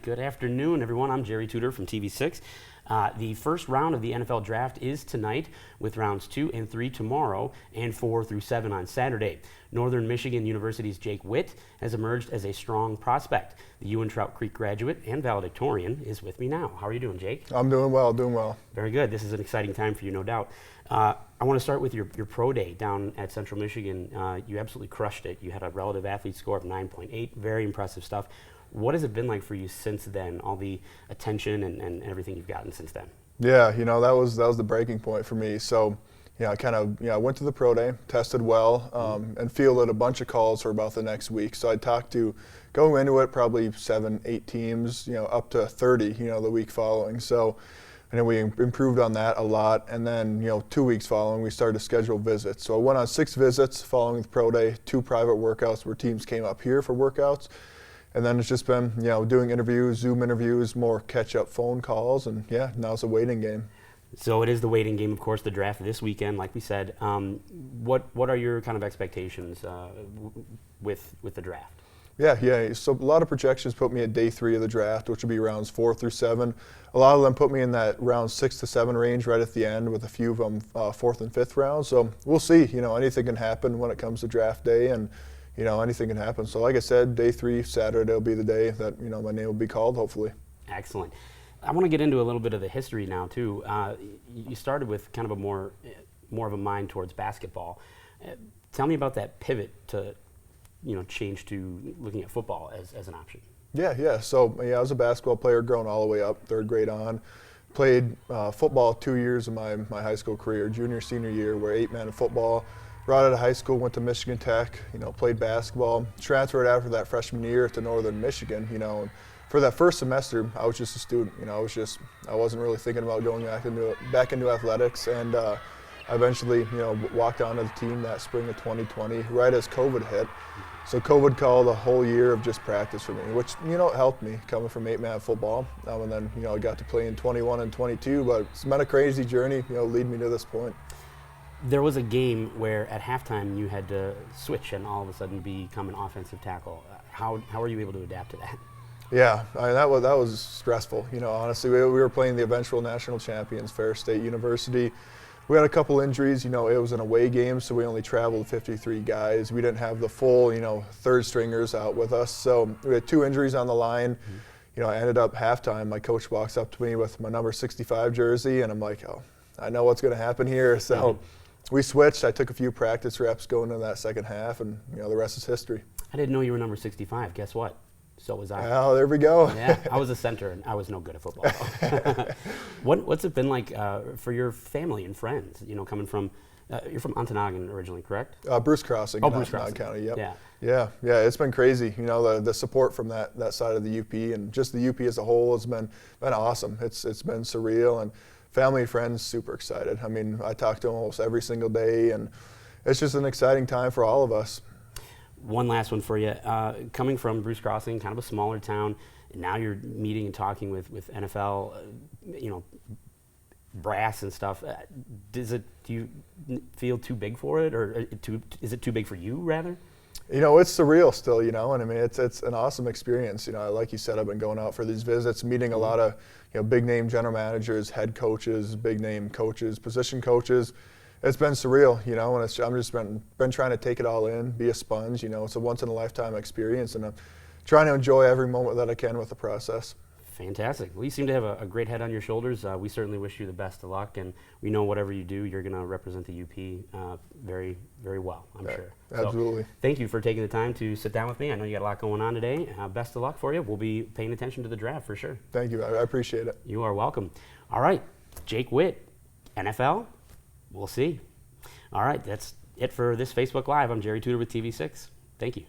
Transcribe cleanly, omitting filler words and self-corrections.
Good afternoon, everyone. I'm Jerry Tudor from TV6. The first round of the NFL Draft is tonight, with rounds 2 and 3 tomorrow and 4 through 7 on Saturday. Northern Michigan University's Jake Witt has emerged as a strong prospect. The Ewan Trout Creek graduate and valedictorian is with me now. How are you doing, Jake? I'm doing well, Very good. This is an exciting time for you, no doubt. I want to start with your pro day down at Central Michigan. You absolutely crushed it. You had a relative athlete score of 9.8. Very impressive stuff. What has it been like for you since then, all the attention and everything you've gotten since then? Yeah, that was the breaking point for me. So, I went to the pro day, tested well, and fielded a bunch of calls for about the next week. So I talked to, going into it, probably 7, 8 teams, up to 30, the week following. So, and then we improved on that a lot. And then, 2 weeks following, we started to schedule visits. So I went on 6 visits following the pro day, 2 private workouts where teams came up here for workouts. And then it's just been, doing interviews, Zoom interviews, more catch-up phone calls, and now it's a waiting game. So it is the waiting game, of course, the draft this weekend, like we said. What are your kind of expectations with the draft? Yeah. So a lot of projections put me at day 3 of the draft, which will be rounds 4 through 7. A lot of them put me in that round 6 to 7 range right at the end, with a few of them 4th and 5th rounds. So we'll see. Anything can happen when it comes to draft day, and anything can happen. So like I said, day 3, Saturday will be the day that, my name will be called, hopefully. Excellent. I want to get into a little bit of the history now, too. You started with kind of a more of a mind towards basketball. Tell me about that pivot to, change to looking at football as an option. Yeah. So, I was a basketball player growing all the way up, 3rd grade on. Played football 2 years of my high school career, junior, senior year, where 8-man football. Right out of high school, went to Michigan Tech, played basketball, transferred after that freshman year to Northern Michigan, and for that first semester, I was just a student, I wasn't really thinking about going back into athletics, and I eventually, walked onto the team that spring of 2020, right as COVID hit. So COVID called a whole year of just practice for me, which, helped me coming from 8-man football. And then, I got to play in 21 and 22, but it's been a crazy journey, lead me to this point. There was a game where at halftime you had to switch and all of a sudden become an offensive tackle. How were you able to adapt to that? Yeah, that was stressful. Honestly, we were playing the eventual national champions, Ferris State University. We had a couple injuries. It was an away game, so we only traveled 53 guys. We didn't have the full, 3rd stringers out with us. So we had 2 injuries on the line. I ended up halftime. My coach walks up to me with my number 65 jersey, and I'm like, oh, I know what's going to happen here. So. We switched. I took a few practice reps going into that second half, and the rest is history. I didn't know you were number 65. Guess what? So was I. Oh, there we go. Yeah, I was a center, and I was no good at football. What's it been like for your family and friends? Coming from, you're from Ontonagon originally, correct? Bruce Crossing. Bruce Crossing County. Yep. Yeah. Yeah. It's been crazy. The support from that side of the UP, and just the UP as a whole has been awesome. It's been surreal, and family and friends super excited. I talk to them almost every single day, and it's just an exciting time for all of us. One last one for you. Coming from Bruce Crossing, kind of a smaller town, and now you're meeting and talking with NFL, brass and stuff. Do you feel too big for it, or is it too big for you, rather? It's surreal still, and it's an awesome experience. Like you said, I've been going out for these visits, meeting a lot of, big name general managers, head coaches, big name coaches, position coaches. It's been surreal, and I'm just been trying to take it all in, be a sponge. It's a once in a lifetime experience, and I'm trying to enjoy every moment that I can with the process. Fantastic. Well, you seem to have a great head on your shoulders. We certainly wish you the best of luck, and we know whatever you do, you're going to represent the UP very, very well, I'm sure. Absolutely. So, thank you for taking the time to sit down with me. I know you got a lot going on today. Best of luck for you. We'll be paying attention to the draft for sure. Thank you. I appreciate it. You are welcome. All right, Jake Witt, NFL, we'll see. All right, that's it for this Facebook Live. I'm Jerry Tudor with TV6. Thank you.